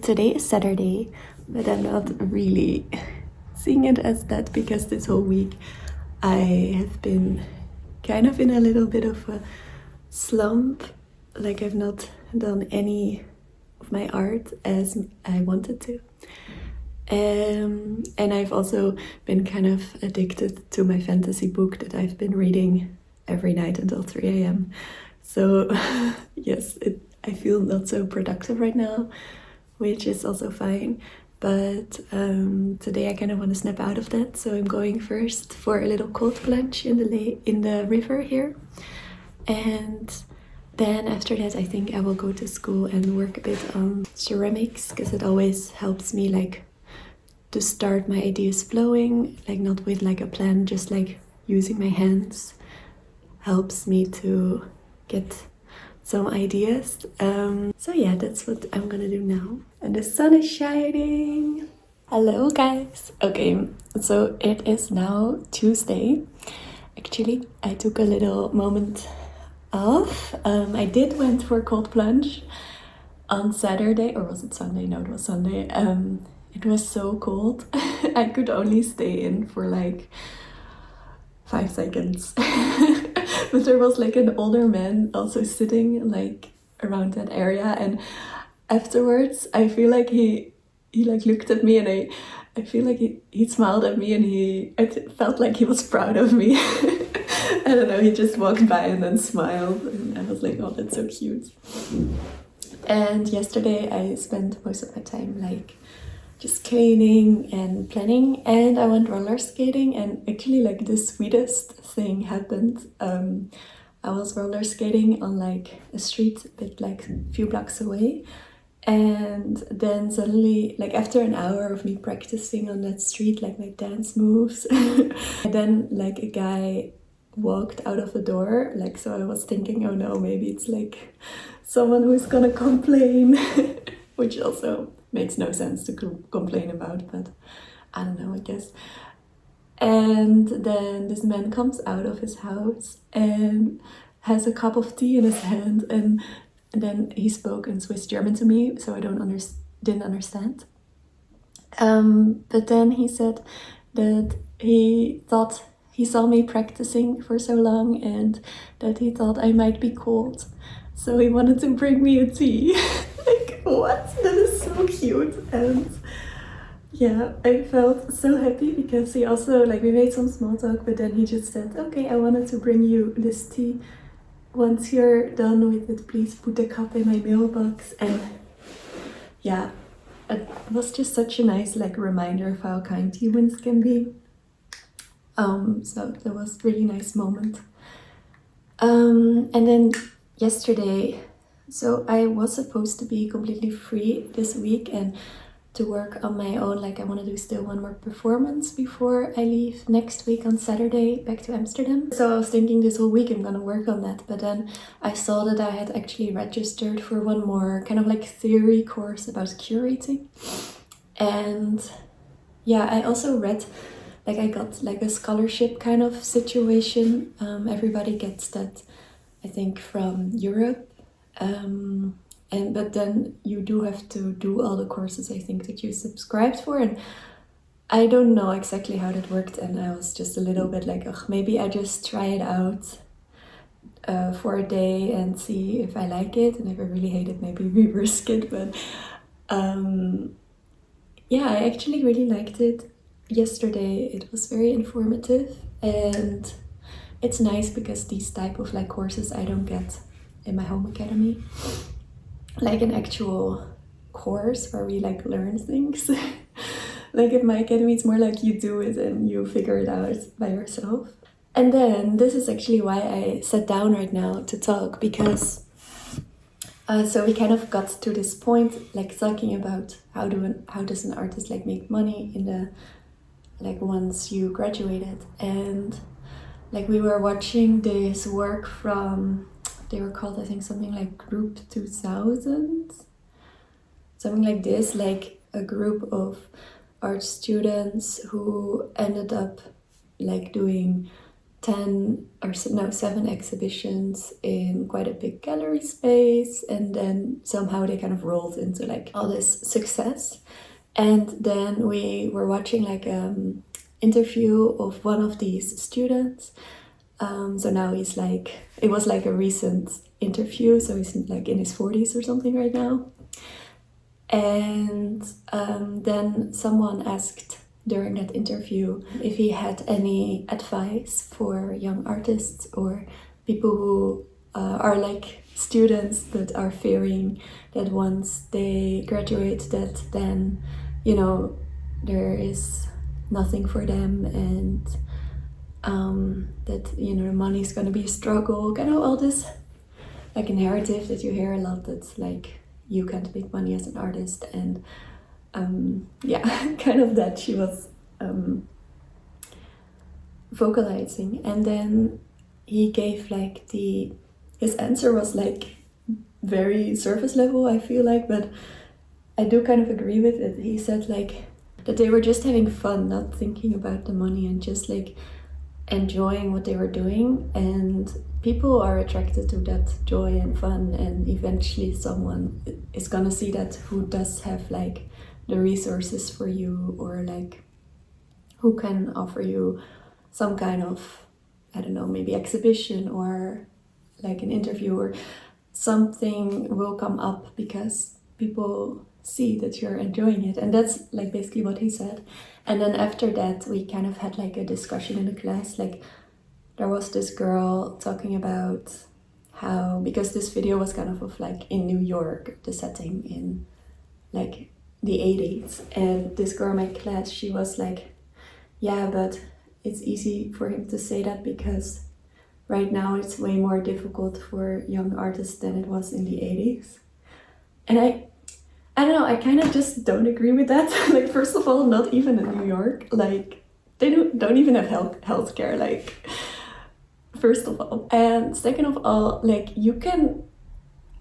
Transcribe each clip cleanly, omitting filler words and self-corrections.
Today is Saturday, but I'm not really seeing it as that because this whole week I have been kind of in a little bit of a slump. Like I've not done any of my art as I wanted to. And I've also been kind of addicted to my fantasy book that I've been reading every night until 3 a.m. So yes, I feel not so productive right now, which is also fine. But today I kind of want to snap out of that. So I'm going first for a little cold plunge in the river here. And then after that, I think I will go to school and work a bit on ceramics, because it always helps me like to start my ideas flowing, like not with like a plan, just like using my hands helps me to get some ideas. So yeah, that's what I'm gonna do now. And the sun is shining. Hello guys. Okay, so it is now Tuesday. Actually, I took a little moment off. I did went for a cold plunge on Saturday, or was it Sunday? No, it was Sunday. It was so cold. I could only stay in for like 5 seconds. But there was like an older man also sitting like around that area, and afterwards I feel like he like looked at me, and I feel like he smiled at me, and I felt like he was proud of me. I don't know, he just walked by and then smiled, and I was like, oh, that's so cute. And yesterday I spent most of my time like just cleaning and planning, and I went roller skating, and actually like the sweetest thing happened. I was roller skating on like a street a bit like a few blocks away, and then suddenly like after an hour of me practicing on that street like my dance moves, then like a guy walked out of the door, like, so I was thinking, oh no, maybe it's like someone who's gonna complain. Which also makes no sense to complain about, but I don't know, I guess. And then this man comes out of his house and has a cup of tea in his hand, and then he spoke in Swiss German to me, so I didn't understand. But then he said that he thought he saw me practicing for so long and that he thought I might be cold, so he wanted to bring me a tea. Like, what? That is so cute. And yeah, I felt so happy because he also, like, we made some small talk, but then he just said, okay, I wanted to bring you this tea. Once you're done with it, please put the cup in my mailbox. And yeah, it was just such a nice like reminder of how kind humans can be. So that was a really nice moment. And then yesterday, so I was supposed to be completely free this week and to work on my own. Like I want to do still one more performance before I leave next week on Saturday back to Amsterdam. So I was thinking this whole week I'm gonna work on that, but then I saw that I had actually registered for one more kind of like theory course about curating. And yeah, I also read, like I got like a scholarship kind of situation. Everybody gets that, I think, from Europe. But then you do have to do all the courses, I think, that you subscribed for, and I don't know exactly how that worked, and I was just a little bit like, ugh, maybe I just try it out for a day and see if I like it, and if I really hate it, maybe we risk it. But yeah, I actually really liked it yesterday. It was very informative, and it's nice because these type of like courses I don't get in my home academy, like an actual course where we like learn things. Like in my academy it's more like you do it and you figure it out by yourself. And then this is actually why I sat down right now to talk, because so we kind of got to this point like talking about how does an artist like make money in the like once you graduated. And like we were watching this work from, they were called, I think, something like Group 2000, something like this, like a group of art students who ended up like doing 7 exhibitions in quite a big gallery space, and then somehow they kind of rolled into like all this success. And then we were watching like interview of one of these students. So now he's like, it was like a recent interview, so he's like in his 40s or something right now. And then someone asked during that interview if he had any advice for young artists or people who are like students that are fearing that once they graduate that then, you know, there is nothing for them, and that, you know, the money's gonna be a struggle, kind of all this like a narrative that you hear a lot, that's like you can't make money as an artist. And yeah, kind of that she was vocalizing. And then he gave like his answer was like very surface level, I feel like, but I do kind of agree with it. He said like that they were just having fun, not thinking about the money, and just like enjoying what they were doing. And people are attracted to that joy and fun, and eventually someone is gonna see that who does have like the resources for you, or like who can offer you some kind of, I don't know, maybe exhibition or like an interview, or something will come up because people see that you're enjoying it. And that's like basically what he said. And then after that we kind of had like a discussion in the class. Like there was this girl talking about how, because this video was kind of like in New York, the setting in like the 80s, and this girl in my class, she was like, yeah, but it's easy for him to say that because right now it's way more difficult for young artists than it was in the 80s. And I don't know, I kind of just don't agree with that. Like, first of all, not even in New York, like they don't even have healthcare, like, first of all. And second of all, like, you can,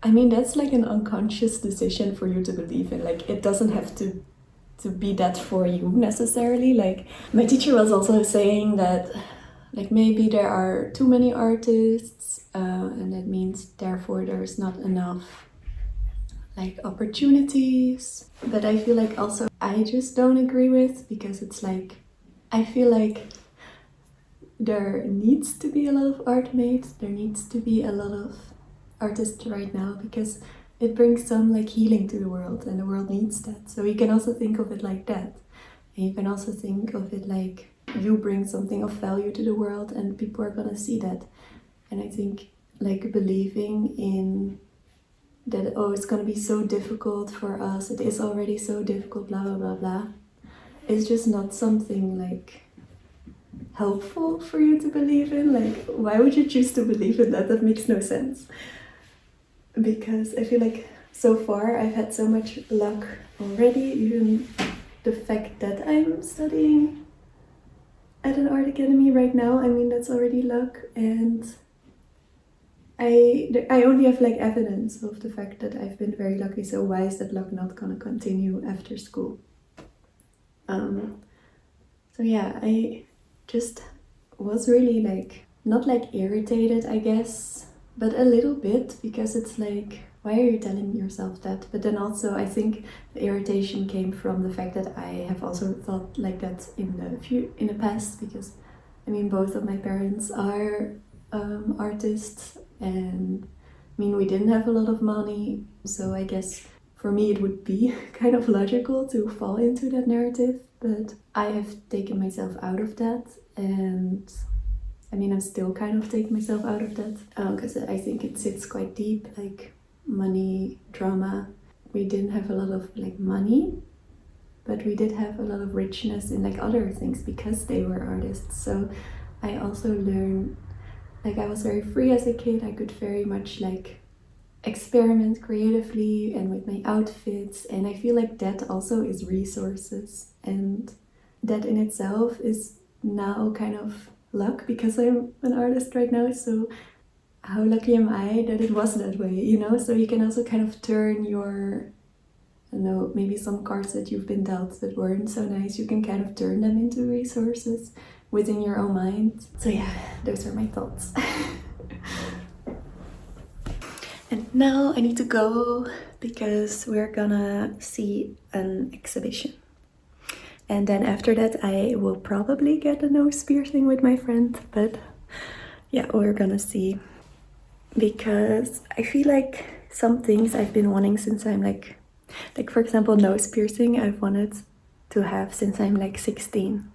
I mean, that's like an unconscious decision for you to believe in. Like, it doesn't have to be that for you necessarily. Like, my teacher was also saying that like maybe there are too many artists, and that means therefore there's not enough like opportunities. But I feel like also I just don't agree with, because it's like, I feel like there needs to be a lot of art made, there needs to be a lot of artists right now, because it brings some like healing to the world, and the world needs that. So you can also think of it like that, and you can also think of it like you bring something of value to the world and people are gonna see that. And I think like believing in that, oh, it's gonna be so difficult for us, it is already so difficult, blah blah blah blah, is just not something like helpful for you to believe in. Like, why would you choose to believe in that? That makes no sense. Because I feel like so far I've had so much luck already. Even the fact that I'm studying at an art academy right now, I mean, that's already luck. And I only have like evidence of the fact that I've been very lucky. So why is that luck not gonna continue after school? So yeah, I just was really like, not like irritated, I guess, but a little bit, because it's like, why are you telling yourself that? But then also I think the irritation came from the fact that I have also thought like that in the past, because I mean, both of my parents are artists, and I mean, we didn't have a lot of money, so I guess for me it would be kind of logical to fall into that narrative. But I have taken myself out of that, and I mean, I'm still kind of taking myself out of that, because I think it sits quite deep, like money, drama. We didn't have a lot of like money, but we did have a lot of richness in like other things because they were artists. So I also learned, like, I was very free as a kid. I could very much like experiment creatively and with my outfits, and I feel like that also is resources, and that in itself is now kind of luck, because I'm an artist right now. So how lucky am I that it was that way, you know? So you can also kind of turn your I know maybe some cards that you've been dealt that weren't so nice, you can kind of turn them into resources within your own mind. So yeah, those are my thoughts. And now I need to go because we're gonna see an exhibition. And then after that I will probably get a nose piercing with my friend, but yeah, we're gonna see. Because I feel like some things I've been wanting since I'm like for example, nose piercing I've wanted to have since I'm like 16.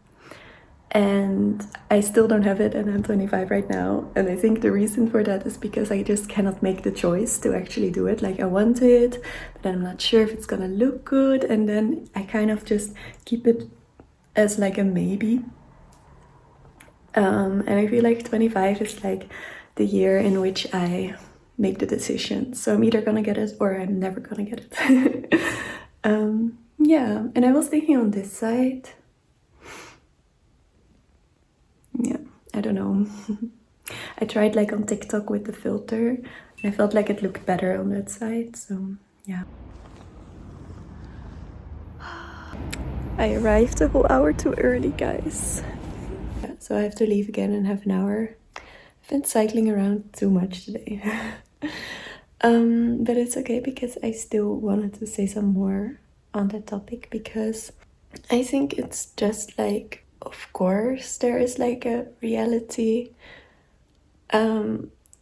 And I still don't have it, and I'm 25 right now. And I think the reason for that is because I just cannot make the choice to actually do it. Like I want it, but I'm not sure if it's gonna look good. And then I kind of just keep it as like a maybe. And I feel like 25 is like the year in which I make the decision. So I'm either gonna get it or I'm never gonna get it. Yeah, and I was thinking on this side. Yeah, I don't know. I tried like on TikTok with the filter and I felt like it looked better on that side, so yeah. I arrived a whole hour too early, guys. Yeah, so I have to leave again in half an hour. I've been cycling around too much today. But it's okay because I still wanted to say some more on that topic, because I think it's just like, of course, there is like a reality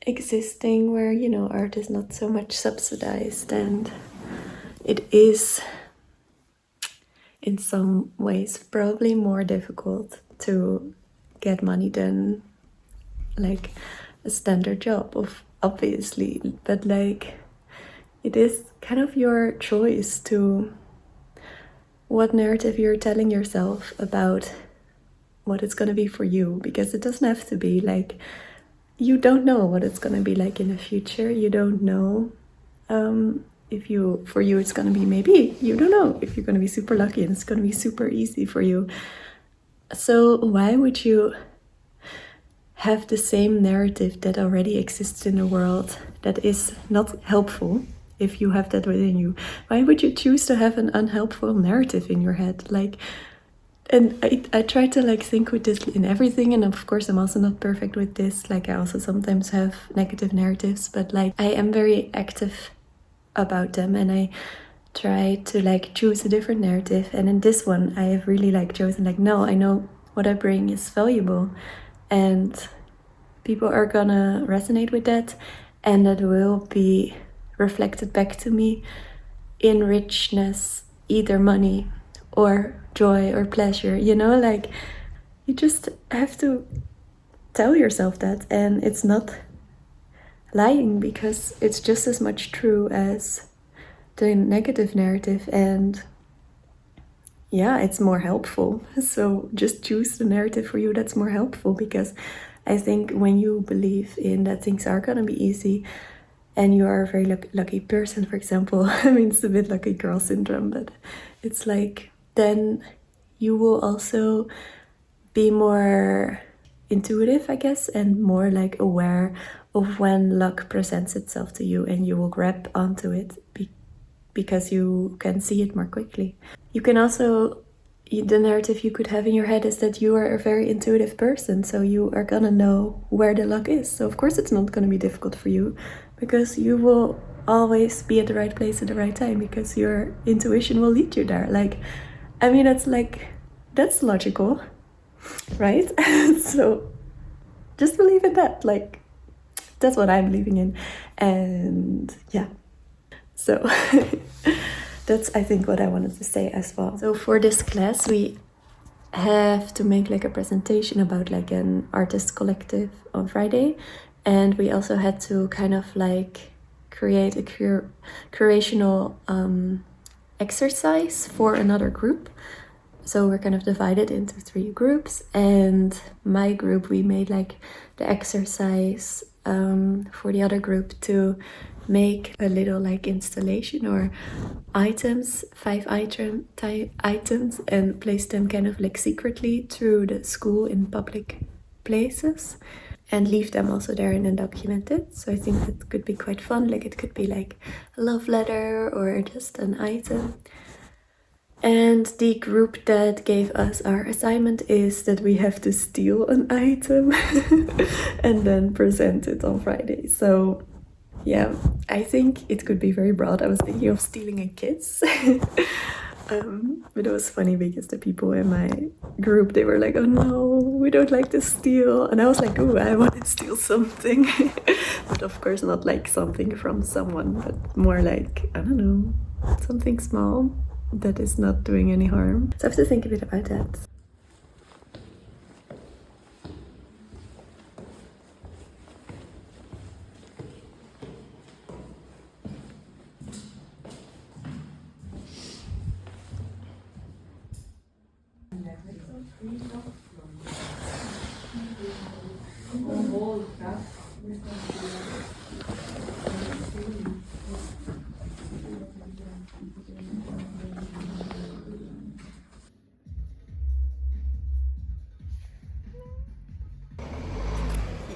existing where, you know, art is not so much subsidized, and it is in some ways probably more difficult to get money than like a standard job, obviously, but like it is kind of your choice to what narrative you're telling yourself about what it's gonna be for you, because it doesn't have to be like, you don't know what it's gonna be like in the future. You don't know if for you it's gonna be, maybe you don't know if you're gonna be super lucky and it's gonna be super easy for you. So why would you have the same narrative that already exists in the world that is not helpful? If you have that within you, why would you choose to have an unhelpful narrative in your head? Like, and I try to like think with this in everything, and of course I'm also not perfect with this. Like I also sometimes have negative narratives, but like I am very active about them, and I try to like choose a different narrative. And in this one I have really like chosen like, no, I know what I bring is valuable and people are gonna resonate with that, and that will be reflected back to me in richness, either money or joy or pleasure, you know, like you just have to tell yourself that, and it's not lying because it's just as much true as the negative narrative, and yeah, it's more helpful. So just choose the narrative for you that's more helpful, because I think when you believe in that things are gonna be easy and you are a very lucky person, for example, I mean, it's a bit lucky girl syndrome, but it's like, then you will also be more intuitive, I guess, and more like aware of when luck presents itself to you, and you will grab onto it because you can see it more quickly. You can also, the narrative you could have in your head is that you are a very intuitive person, so you are gonna know where the luck is. So of course it's not gonna be difficult for you, because you will always be at the right place at the right time, because your intuition will lead you there. Like, I mean, that's logical, right? So just believe in that. Like, that's what I'm believing in. And yeah, so that's, I think, what I wanted to say as well. So for this class we have to make like a presentation about like an artist collective on Friday, and we also had to kind of like create a curational exercise for another group. So we're kind of divided into 3 groups, and my group, we made like the exercise for the other group to make a little like installation or items, 5 items, and place them kind of like secretly through the school in public places. and leave them also there and undocumented. So I think that could be quite fun. Like it could be like a love letter or just an item. And the group that gave us our assignment is that we have to steal an item and then present it on Friday. So yeah, I think it could be very broad. I was thinking of stealing a kiss. But it was funny because the people in my group, they were like, oh no, we don't like to steal. And I was like, oh, I want to steal something. But of course not like something from someone, but more like, I don't know, something small that is not doing any harm. So I have to think a bit about that.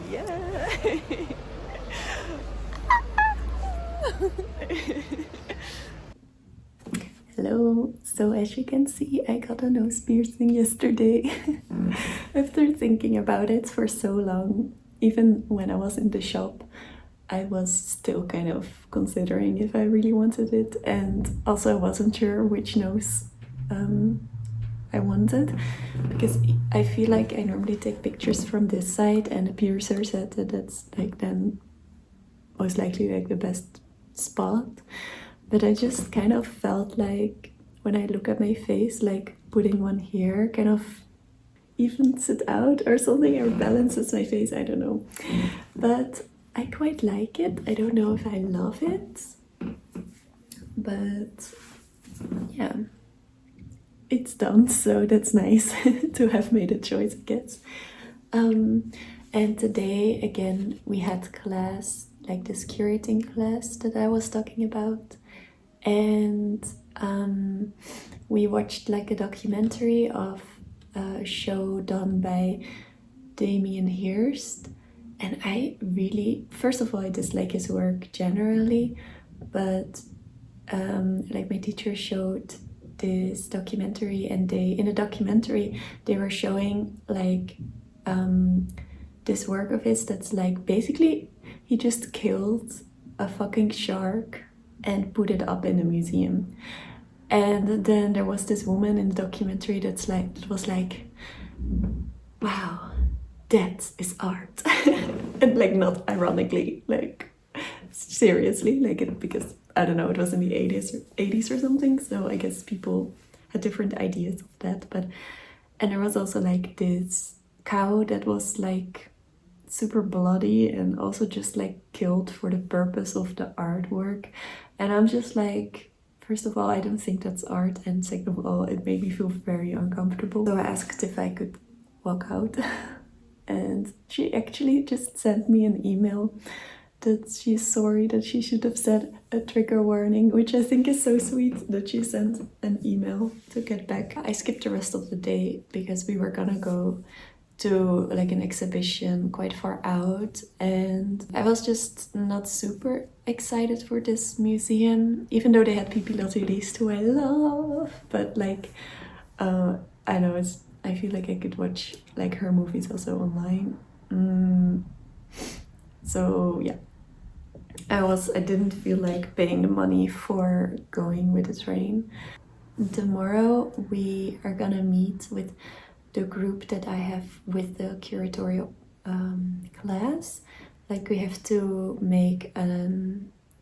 Yeah. Hello. So as you can see, I got a nose piercing yesterday. After thinking about it for so long, even when I was in the shop, I was still kind of considering if I really wanted it, and also I wasn't sure which nose I wanted, because I feel like I normally take pictures from this side, and the piercer said that that's like then most likely like the best spot. But I just kind of felt like when I look at my face, like putting one here kind of evens it out or something, or balances my face, I don't know. But I quite like it. I don't know if I love it, but yeah, it's done, so that's nice to have made a choice, I guess. And today again we had class, like this curating class that I was talking about, and we watched like a documentary of a show done by Damien Hirst, and I really, first of all, I dislike his work generally, but like my teacher showed this documentary, and in the documentary they were showing like this work of his that's like basically he just killed a fucking shark and put it up in a museum. And then there was this woman in the documentary that was like, wow, that is art. And like not ironically, like seriously, like it, because I don't know, it was in the 80s or something, so I guess people had different ideas of that. But and there was also like this cow that was like super bloody and also just like killed for the purpose of the artwork. And I'm just like, first of all, I don't think that's art, and second of all, it made me feel very uncomfortable. So I asked if I could walk out, and she actually just sent me an email that she's sorry, that she should have said a trigger warning, which I think is so sweet that she sent an email to get back. I skipped the rest of the day because we were gonna go to like an exhibition quite far out, and I was just not super excited for this museum, even though they had Pipi List, who I love. But like I know, I feel like I could watch like her movies also online. So yeah, I didn't feel like paying the money for going with the train. Tomorrow we are gonna meet with the group that I have with the curatorial class. Like we have to make a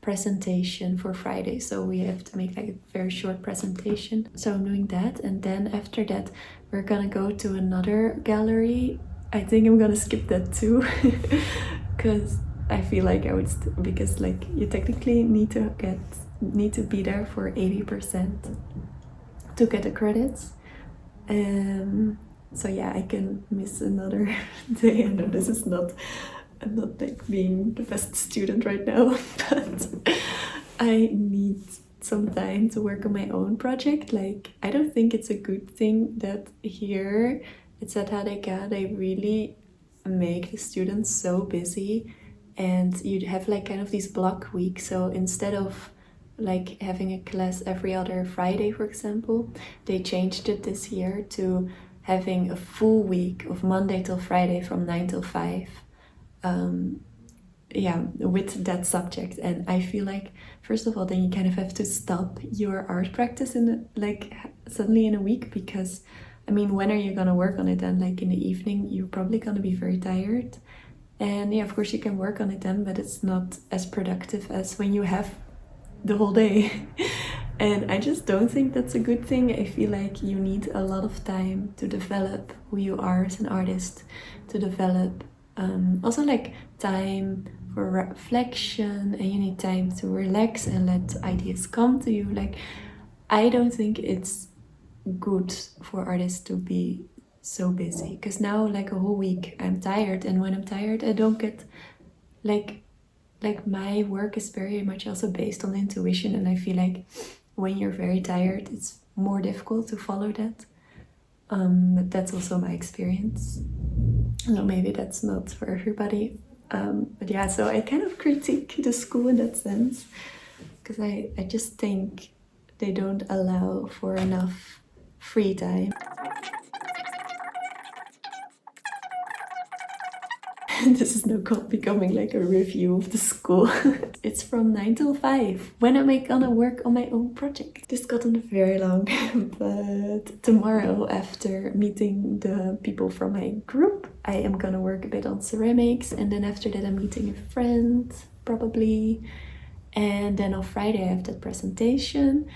presentation for Friday, so we have to make like a very short presentation. So I'm doing that, and then after that we're gonna go to another gallery. I think I'm gonna skip that too, because I feel like I would because like you technically need to be there for 80% to get the credits. So yeah, I can miss another day. I know this is not, I'm not like being the best student right now, but I need some time to work on my own project. Like, I don't think it's a good thing that here at ZHDK they really make the students so busy, and you'd have like kind of these block weeks. So instead of like having a class every other Friday, for example, they changed it this year to having a full week of Monday till Friday from 9 till 5. With that subject. And I feel like, first of all, then you kind of have to stop your art practice suddenly in a week, because I mean, when are you gonna work on it then? Like in the evening, you're probably gonna be very tired. And yeah, of course you can work on it then, but it's not as productive as when you have the whole day. And I just don't think that's a good thing. I feel like you need a lot of time to develop who you are as an artist, to develop also like time for reflection, and you need time to relax and let ideas come to you. Like, I don't think it's good for artists to be so busy, because now like a whole week I'm tired, and when I'm tired I don't get like my work is very much also based on intuition, and I feel like when you're very tired it's more difficult to follow that. But that's also my experience, so maybe that's not for everybody. But yeah, so I kind of critique the school in that sense, because I just think they don't allow for enough free time. This is now becoming like a review of the school. It's from 9 till 5. When am I gonna work on my own project? This gotten very long, but tomorrow, after meeting the people from my group, I am gonna work a bit on ceramics, and then after that I'm meeting a friend, probably. And then on Friday I have that presentation,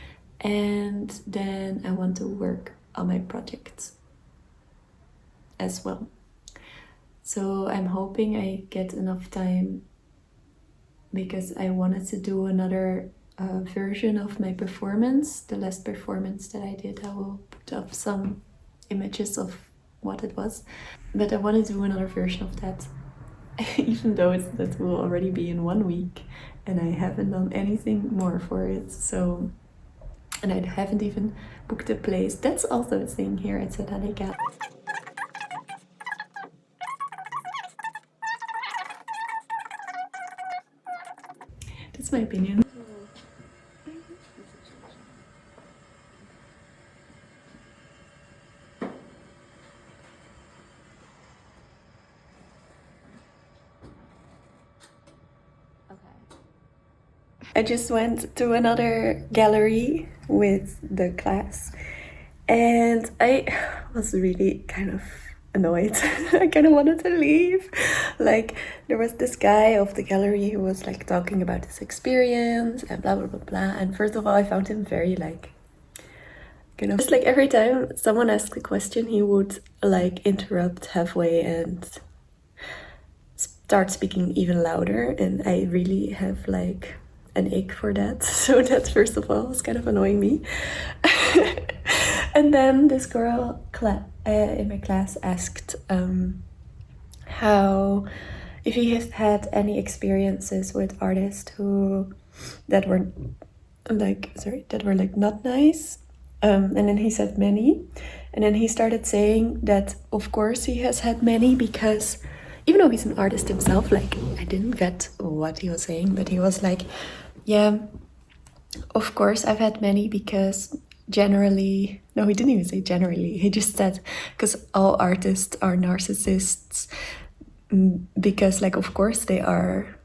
and then I want to work on my project as well. So I'm hoping I get enough time, because I wanted to do another version of my performance. The last performance that I did, I will put up some images of what it was. But I want to do another version of that, even though that will already be in 1 week, and I haven't done anything more for it. So, and I haven't even booked a place. That's also a thing here at Chatty. That's my opinion. I just went to another gallery with the class, and I was really kind of annoyed. I kind of wanted to leave. Like, there was this guy of the gallery who was like talking about his experience and blah blah blah blah. And first of all, I found him very like, just like every time someone asked a question, he would like interrupt halfway and start speaking even louder, and I really have like an ache for that. So that, first of all, was kind of annoying me. And then this girl in my class asked if he has had any experiences with artists that were like not nice. And then he said many, and then he started saying that of course he has had many, because even though he's an artist himself, like, I didn't get what he was saying, but he was like, yeah, of course I've had many, because generally, no, he didn't even say generally, he just said because all artists are narcissists, because like of course they are.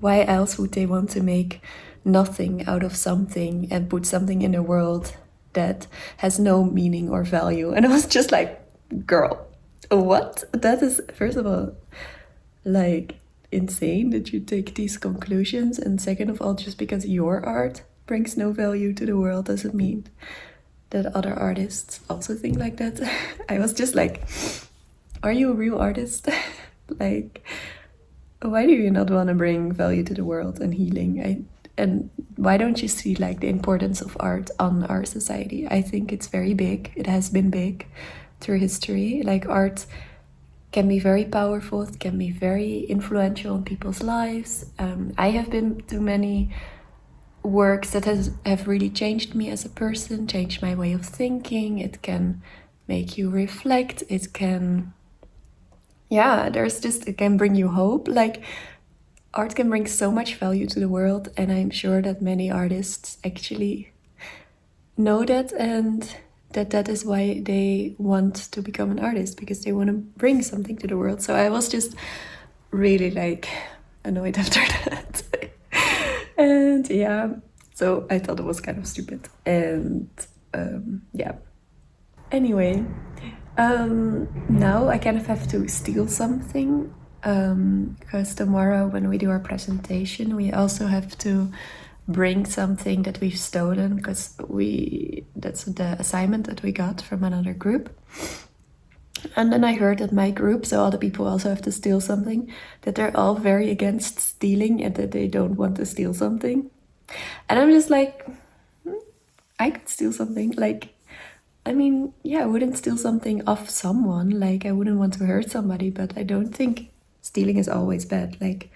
Why else would they want to make nothing out of something and put something in the world that has no meaning or value? And I was just like, girl, what? That is, first of all, like, insane that you take these conclusions, and second of all, just because your art brings no value to the world doesn't mean that other artists also think like that. I was just like, are you a real artist? Like, why do you not want to bring value to the world and healing? And why don't you see like the importance of art on our society? I think it's very big. It has been big through history. Like, art can be very powerful. It can be very influential in people's lives. I have been to many works that have really changed me as a person, changed my way of thinking. It can make you reflect. It can yeah, there's just, it can bring you hope. Like, art can bring so much value to the world, and I'm sure that many artists actually know that, and that is why they want to become an artist, because they want to bring something to the world. So I was just really like annoyed after that. And yeah, so I thought it was kind of stupid. And yeah, anyway, now I kind of have to steal something, because tomorrow when we do our presentation, we also have to bring something that we've stolen, because that's the assignment that we got from another group. And then I heard that my group, so all the people also have to steal something, that they're all very against stealing and that they don't want to steal something. And I'm just like, I could steal something. Like, I mean, yeah, I wouldn't steal something off someone. Like, I wouldn't want to hurt somebody, but I don't think stealing is always bad. Like,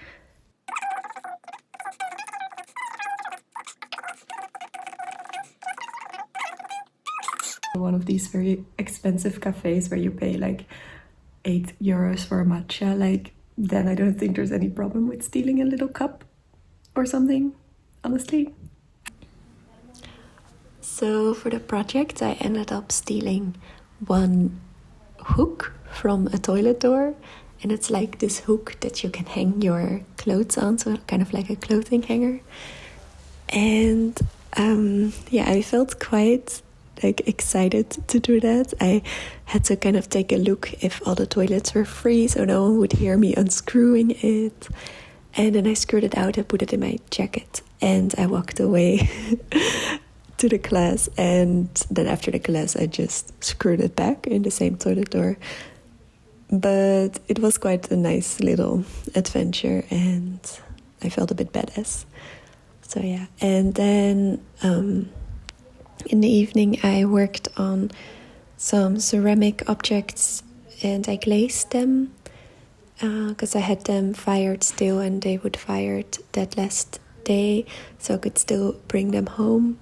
one of these very expensive cafes where you pay like €8 for a matcha, like, then I don't think there's any problem with stealing a little cup or something, honestly. So for the project, I ended up stealing one hook from a toilet door, and it's like this hook that you can hang your clothes on, so kind of like a clothing hanger. And yeah, I felt quite like excited to do that. I had to kind of take a look if all the toilets were free, so no one would hear me unscrewing it. And then I screwed it out, I put it in my jacket, and I walked away to the class. And then after the class, I just screwed it back in the same toilet door. But it was quite a nice little adventure, and I felt a bit badass. So yeah, and then in the evening I worked on some ceramic objects, and I glazed them because I had them fired still, and they would fired that last day, so I could still bring them home.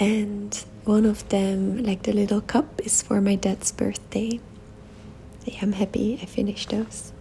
And one of them, like the little cup, is for my dad's birthday. Yeah, I'm happy I finished those.